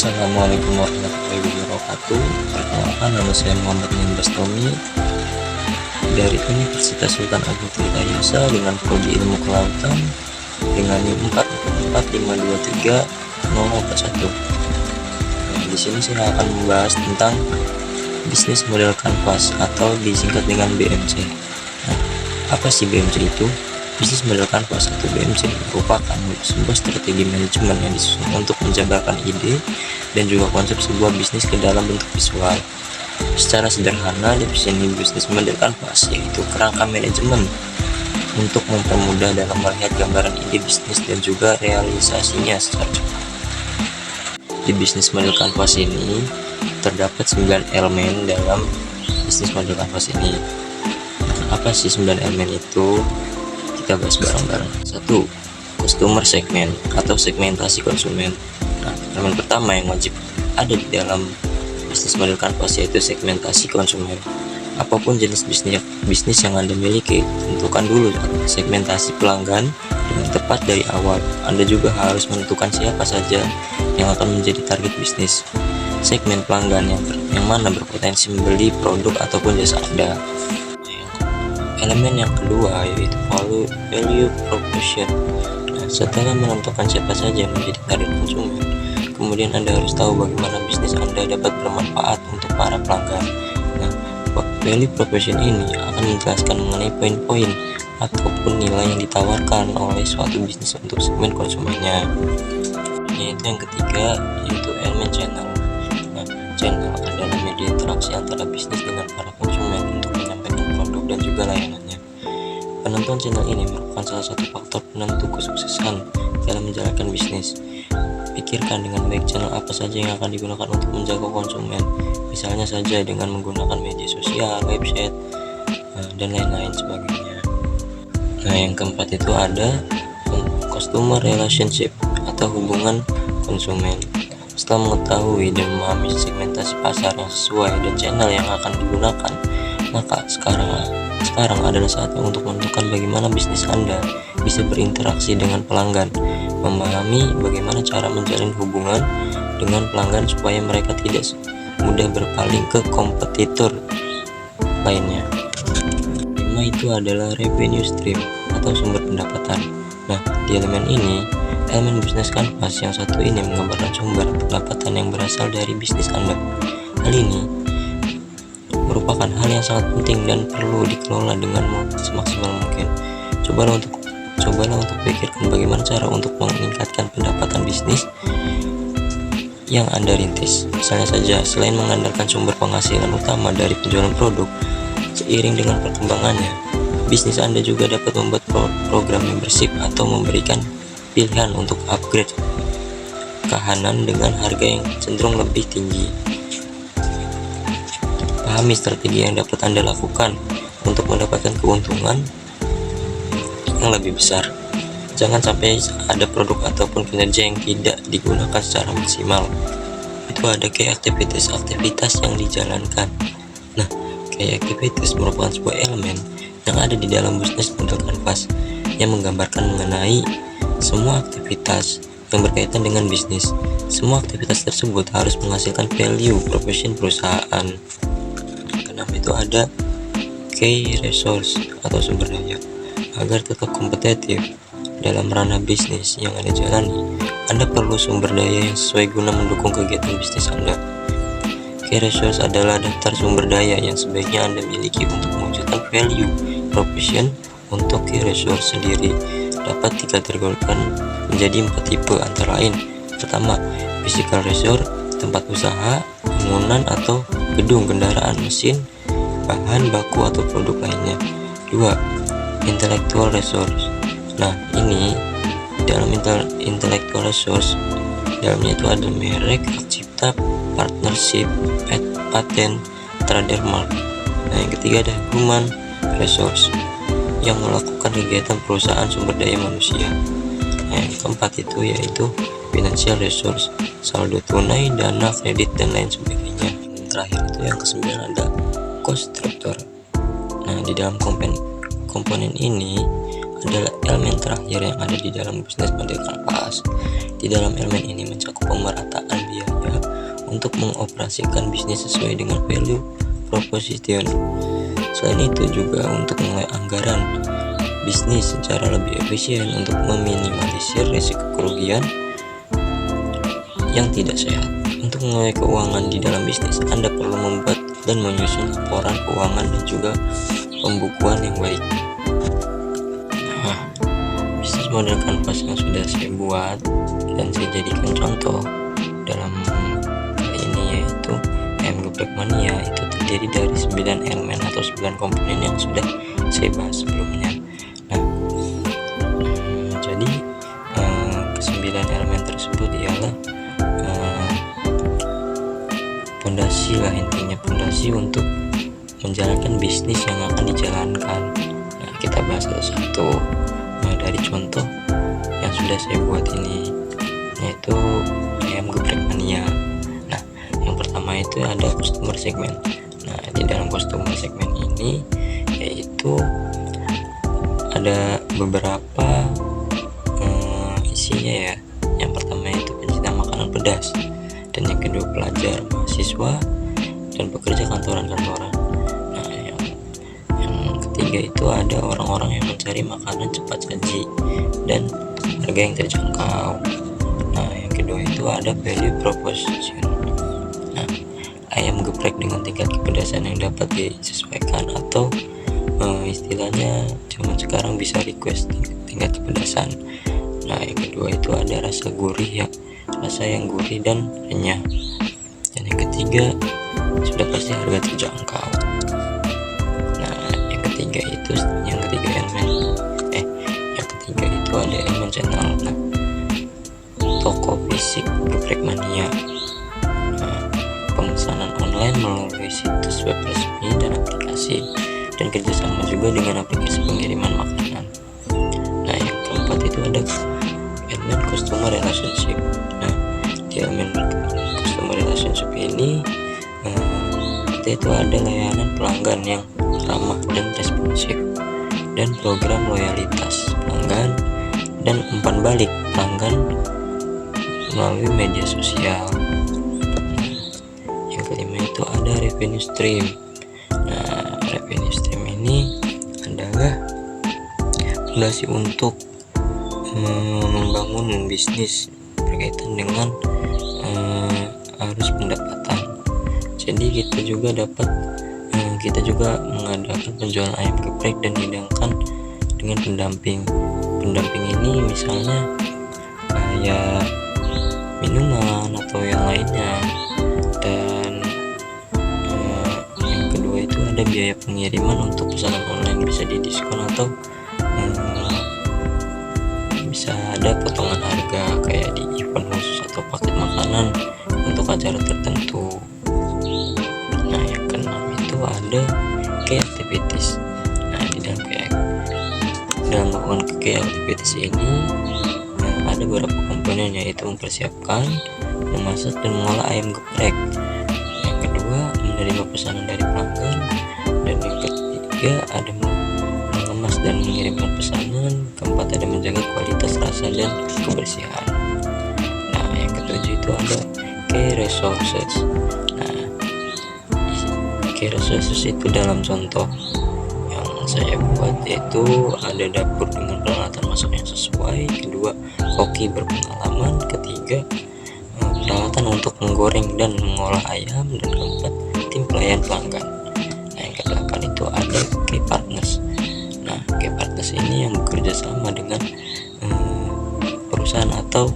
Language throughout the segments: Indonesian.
Assalamualaikum warahmatullahi wabarakatuh. Perkenalkan, nama saya Muhammad Nian Bastomi dari Universitas Sultan Agung Tirtayasa dengan prodi Ilmu Kelautan dengan NIM 445230041. Di sini saya akan membahas tentang bisnis model kanvas atau disingkat dengan BMC. Nah, apa sih BMC itu? Bisnis model kanvas atau BMC merupakan sebuah strategi manajemen yang disusun untuk menjabarkan ide dan juga konsep sebuah bisnis ke dalam bentuk visual. Secara sederhana, definisi bisnis model kanvas yaitu kerangka manajemen untuk mempermudah dalam melihat gambaran ide bisnis dan juga realisasinya secara cepat. Di bisnis model kanvas ini terdapat 9 elemen dalam bisnis model kanvas ini. Apa sih 9 elemen itu? Kita bahas bareng-bareng. 1. Customer segment atau segmentasi konsumen. Nah, elemen pertama yang wajib ada di dalam bisnis model kanvas yaitu segmentasi konsumen. Apapun jenis bisnis yang Anda miliki, tentukan dulu segmentasi pelanggan dengan tepat dari awal. Anda juga harus menentukan siapa saja yang akan menjadi target bisnis. Segmen pelanggan yang mana berpotensi membeli produk ataupun jasa Anda. Elemen yang kedua yaitu value proposition. Nah, setelah menentukan siapa saja menjadi target konsumen, kemudian Anda harus tahu bagaimana bisnis Anda dapat bermanfaat untuk para pelanggan. Nah, value proposition ini akan menjelaskan mengenai poin-poin ataupun nilai yang ditawarkan oleh suatu bisnis untuk segmen konsumennya. Yaitu yang ketiga yaitu elemen channel. Nah, channel adalah media interaksi antara bisnis dengan para konsumen untuk menyampaikan produk dan juga layanannya. Penentuan channel ini merupakan salah satu faktor penentu kesuksesan dalam menjalankan bisnis. Pikirkan dengan baik channel apa saja yang akan digunakan untuk menjangkau konsumen, misalnya saja dengan menggunakan media sosial, website, dan lain-lain sebagainya. Nah, yang keempat itu ada customer relationship atau hubungan konsumen. Setelah mengetahui dan memahami segmentasi pasar yang sesuai dan channel yang akan digunakan, maka sekarang adalah saatnya untuk menentukan bagaimana bisnis Anda bisa berinteraksi dengan pelanggan, memahami bagaimana cara menjalin hubungan dengan pelanggan supaya mereka tidak mudah berpaling ke kompetitor lainnya. 5 itu adalah revenue stream atau sumber pendapatan. Nah, di elemen bisnis kanvas yang satu ini menggambarkan sumber pendapatan yang berasal dari bisnis Anda. Hal ini merupakan hal yang sangat penting dan perlu dikelola dengan semaksimal mungkin. Cobalah untuk pikirkan bagaimana cara untuk meningkatkan pendapatan bisnis yang Anda rintis. Misalnya saja, selain mengandalkan sumber penghasilan utama dari penjualan produk, seiring dengan perkembangannya, bisnis Anda juga dapat membuat program membership atau memberikan pilihan untuk upgrade kahanan dengan harga yang cenderung lebih tinggi. Pahami strategi yang dapat Anda lakukan untuk mendapatkan keuntungan yang lebih besar. Jangan sampai ada produk ataupun kinerja yang tidak digunakan secara maksimal. Itu ada key activities yang dijalankan. Nah, key activities merupakan sebuah elemen yang ada di dalam bisnis model kanvas yang menggambarkan mengenai semua aktivitas yang berkaitan dengan bisnis. Semua aktivitas tersebut harus menghasilkan value proposition perusahaan. Keenam itu ada key resource atau sumber daya. Agar tetap kompetitif dalam ranah bisnis yang Anda jalani, Anda perlu sumber daya yang sesuai guna mendukung kegiatan bisnis Anda. Key resource adalah daftar sumber daya yang sebaiknya Anda miliki untuk mewujudkan value proposition. Untuk key resource sendiri dapat dikategorikan menjadi 4 tipe, antara lain: pertama, physical resource, tempat usaha, bangunan atau gedung, kendaraan, mesin, bahan baku atau produk lainnya. 2. Intellectual resource. Nah, ini dalam intellectual resource, dalamnya itu ada merek, hak cipta, partnership, patent, trademark. Nah, yang ketiga ada human resource yang melakukan kegiatan perusahaan sumber daya manusia. Nah, yang keempat itu yaitu financial resource, saldo tunai, dana, kredit, dan lain sebagainya. Yang terakhir itu yang ke-9 ada cost structure. Nah, di dalam komponen ini adalah elemen terakhir yang ada di dalam bisnis model kanvas. Di dalam elemen ini mencakup pemerataan biaya, untuk mengoperasikan bisnis sesuai dengan value proposition. Selain itu juga untuk menilai anggaran bisnis secara lebih efisien untuk meminimalisir risiko kerugian yang tidak sehat. Untuk menilai keuangan di dalam bisnis, Anda perlu membuat dan menyusun laporan keuangan dan juga pembukuan yang baik. Nah, bisnis model kanvas yang sudah saya buat dan saya jadikan contoh dalam kali ini yaitu ayam geprek mania, itu terdiri dari 9 elemen atau 9 komponen yang sudah saya bahas sebelumnya. Nah, jadi ke-9 elemen tersebut ialah pondasi lah, intinya pondasi untuk menjalankan bisnis yang akan dijalankan. Nah, kita bahas satu-satu. Nah, dari contoh yang sudah saya buat ini yaitu ayam geprek mania. Nah, yang pertama itu ada customer segment. Nah, di dalam customer segment ini yaitu ada beberapa isinya ya. Yang pertama itu pencinta makanan pedas, dan yang kedua pelajar, mahasiswa, dan pekerja kantoran-kantoran. Nah, yang ketiga itu ada orang-orang yang mencari makanan cepat saji dan harga yang terjangkau. Nah, yang kedua itu ada value proposition. Nah, ayam geprek dengan tingkat kepedasan yang dapat disesuaikan atau istilahnya zaman sekarang bisa request tingkat kepedasan. Nah, yang kedua itu ada rasa gurih ya, rasa yang gurih dan renyah. Dan yang ketiga sudah pasti harga terjangkau. Nah, yang ketiga elemen yang ketiga itu ada elemen channel. Nah, toko fisik geprek mania. Nah, pemesanan online melalui situs web resmi dan aplikasi, dan kerjasama juga dengan aplikasi pengiriman makanan. Nah, yang keempat itu ada elemen customer relationship. Nah, di elemen customer relationship ini itu ada layanan pelanggan yang ramah dan responsif, dan program loyalitas pelanggan, dan umpan balik pelanggan melalui media sosial. Nah, yang kelima itu ada revenue stream. Nah, revenue stream ini adalah fondasi untuk membangun bisnis berkaitan dengan arus pendapatan. Jadi kita juga mengadakan penjualan ayam geprek dan dihidangkan dengan pendamping. Pendamping ini misalnya kayak minuman atau yang lainnya. Dan yang kedua itu ada biaya pengiriman untuk pesanan online, bisa didiskon atau bisa ada potongan harga kayak di event khusus atau paket makanan untuk acara tertentu. Nah, yang keenam itu ada key activities. Nah, di dalam melakukan key activities ini ada beberapa komponen, yaitu mempersiapkan, memasak, dan mengolah ayam geprek. Yang kedua, menerima pesanan dari pelanggan, dan yang ketiga ada mengemas dan mengirimkan pesanan. Keempat ada menjaga kualitas rasa dan kebersihan. Nah, yang ketujuh itu ada key resources. Nah, key resources itu dalam contoh yang saya buat yaitu ada dapur dengan peralatan masak yang sesuai, kedua koki berpengalaman, ketiga peralatan untuk menggoreng dan mengolah ayam, dan keempat tim pelayan pelanggan. Nah, yang kedelapan itu ada key partners. Nah, key partners ini yang bekerja sama dengan perusahaan atau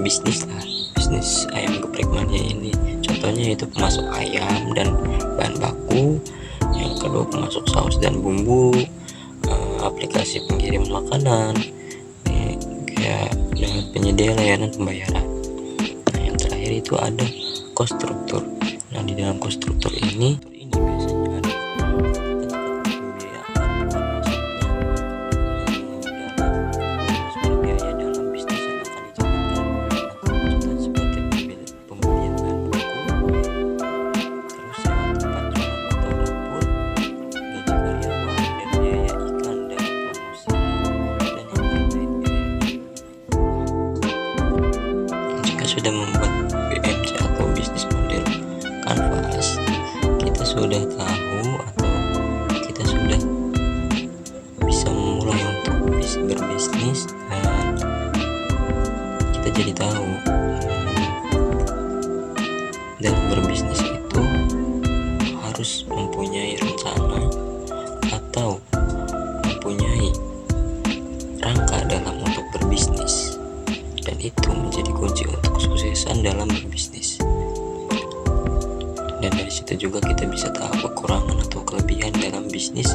bisnis ayam geprek mania ini. Contohnya yaitu pemasok ayam dan bahan baku, yang kedua pemasok saus dan bumbu, aplikasi pengirim makanan, kayak dengan penyedia layanan pembayaran. Nah, yang terakhir itu ada cost structure. Nah, di dalam cost structure ini biasanya ada biaya dalam bisnis yang akan dijalankan. Contohnya seperti pembelian bahan baku, terus sewa tempat jualan atau dapur, gaji karyawan, dan biaya iklan dan promosi, dan yang lain-lain biaya. Jika sudah membuat BMC atau bisnis model kanvas, kita sudah tahu atau kita sudah bisa memulai untuk berbisnis, dan kita jadi tahu dalam berbisnis itu harus mempunyai rencana atau mempunyai rangka dalam untuk berbisnis, dan itu menjadi kunci untuk kesuksesan dalam berbisnis. Dan dari situ juga kita bisa tahu kekurangan atau kelebihan dalam bisnis